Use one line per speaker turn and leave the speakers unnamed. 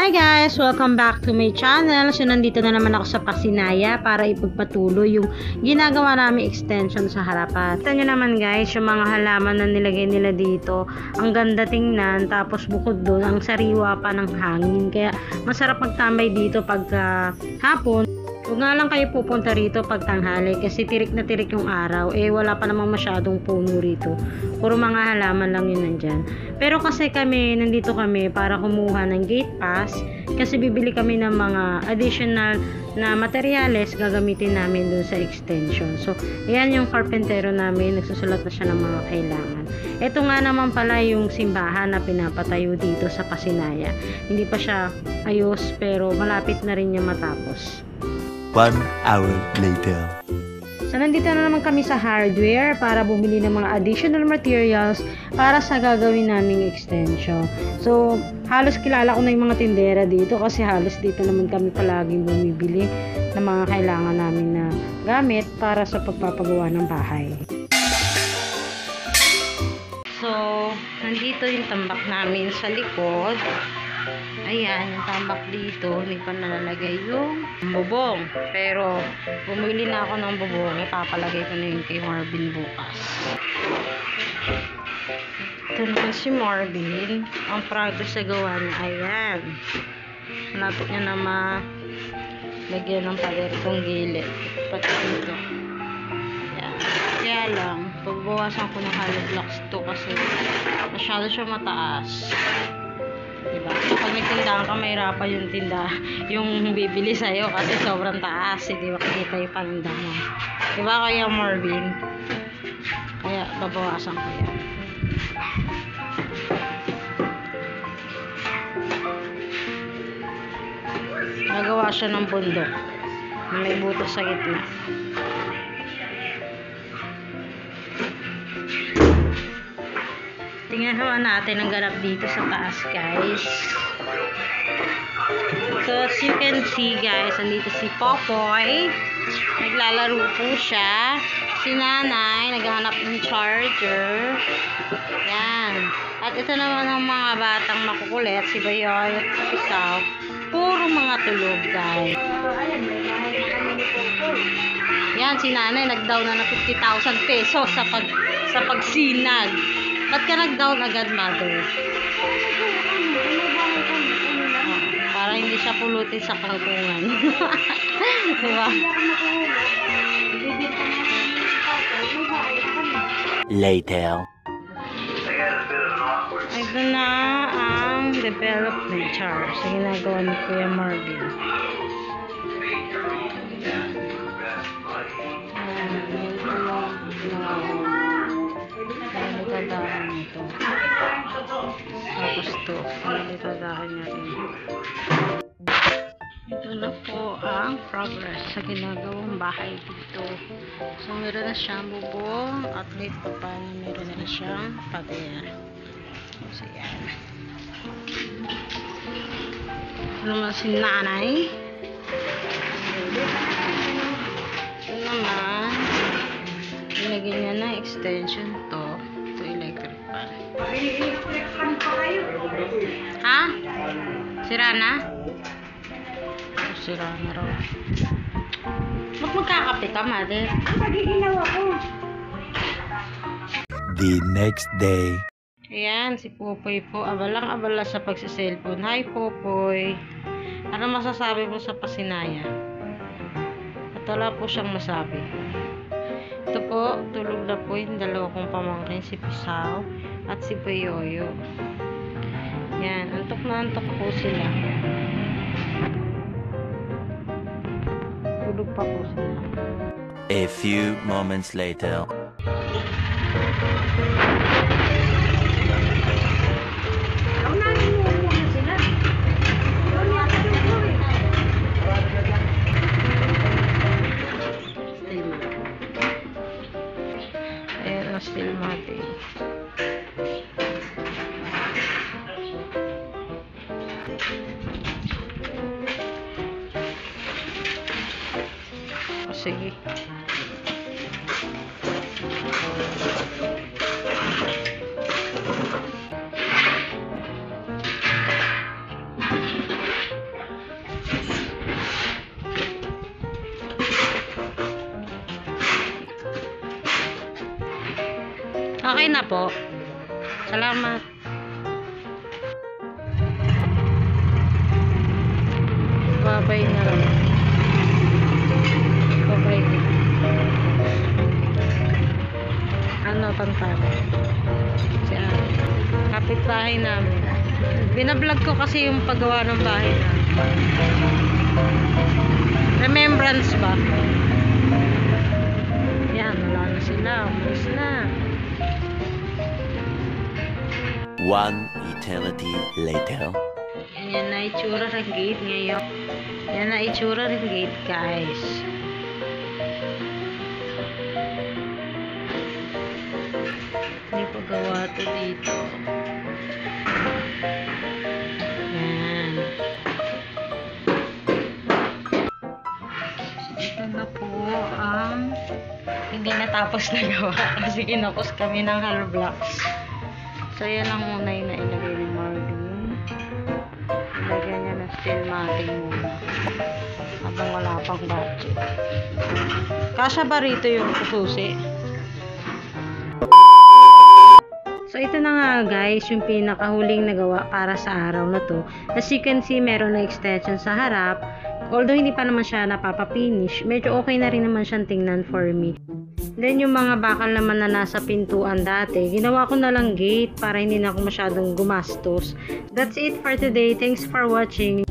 Hi guys! Welcome back to my channel. So nandito na naman ako sa Pasinaya para ipagpatuloy yung ginagawa namin extension sa harapan. Kita nyo naman guys, yung mga halaman na nilagay nila dito. Ang ganda tingnan, tapos bukod doon, ang sariwa pa ng hangin. Kaya masarap magtambay dito pagka hapon. Huwag nga lang kayo pupunta rito pag tanghali kasi tirik na tirik yung araw. Wala pa namang masyadong puno rito. Puro mga halaman lang yun nandyan. Pero kasi nandito kami para kumuha ng gate pass kasi bibili kami ng mga additional na materyales gagamitin namin dun sa extension. So, ayan yung carpentero namin. Nagsusulat na siya ng mga kailangan. Ito nga naman pala yung simbahan na pinapatayo dito sa Pasinaya. Hindi pa siya ayos pero malapit na rin niya matapos.
1 hour later.
So, nandito na naman kami sa hardware para bumili ng mga additional materials para sa gagawin naming extension. So, halos kilala ko na yung mga tindera dito kasi halos dito naman kami palaging bumibili ng mga kailangan namin na gamit para sa pagpapagawa ng bahay. So, nandito yung tambak namin sa likod. Ayan, yung tambak dito, hindi pa nalalagay yung bubong. Pero, bumili na ako ng bubong. Ipapalagay ko na yung kay Marvin bukas. Ito naman si Marvin. Ang progress sa gawa niya. Ayan. Malapit niya na lagyan ng pader itong gilid. Pati dito. Ayan. Kaya lang, pagbawasan ko ng hollow blocks ito kasi masyado siya mataas. Diba? Kapag nagtindahan ka, mahirapan yung yung bibili sa'yo kasi sobrang taas. Hindi makikita yung paninda mo. Diba kaya Marvin? Kaya babawasan ko yan. Nagawa siya ng bundok na may buto sa gitna. Tingnan naman natin ang ganap dito sa taas guys. So as you can see guys, andito si Popoy. Naglalaro po siya. Si Nanay, naghahanap ng charger. Yan. At ito naman ang mga batang makukulit. Si Bayoy at si Pisaw. Puro mga tulog guys. Yan, si Nanay nag-down na 50,000 pesos sa pagsinag. Ba't ka nag-down agad, mother? Para hindi siya pulutin sa kangkungan. Diba?
Later.
Ito na ang development chart sa ginagawa ni Kuya Marvin. Dadahan nito. Tapos ito, dadahan niya rin. Ito na po ang progress sa ginagawang bahay dito. So, meron na siyang bubong at late pa paano meron na siyang pader. So, yan. Ito naman si Nanay. Ito naman, nilagyan niya na extension to. Electric pan. Electric pan pa kayo. Ha? Sira na? Sira na raw. Ba't magkakape ka, mother? Ang pagiginawa ko.
The next day.
Ayan, si Popoy po. Abalang-abala sa pagsiselfone. Hi, Popoy. Ano masasabi mo sa Pasinaya? At wala po siyang masabi. Ito po, tulog na po yung dalawa kong pamangkin, si Pisaw at si Bayoyo. Yan, antok na antok po sila. Tulog pa po sila.
A few moments later.
Still mati. Sige. Okay na po. Salamat. Babay na lang. Babay. Ano, pantalo? Siya. Kapitbahay namin. Binablog ko kasi yung paggawa ng bahay namin. Remembrance ba? Yan, wala na sila. Umalis na.
One eternity later.
Yan na itsura ng gate ngayon. Yan na itsura ng gate, guys. May paggawa to dito. Yan. Ito na po ang hindi natapos na gawa kasi kinapos kami ng hollow blocks. So, yan lang muna yung nailagay ni Marvin. Ilagyan niya ng steel matting muna. Habang wala pang budget. Kasya ba rito yung susi? So, ito na nga guys, yung pinakahuling nagawa para sa araw na to. As you can see, meron na extension sa harap. Although hindi pa naman siya napapapinish, medyo okay na rin naman siyang tingnan for me. Then, yung mga bakal naman na nasa pintuan dati, ginawa ko na lang gate para hindi na ako masyadong gumastos. That's it for today. Thanks for watching.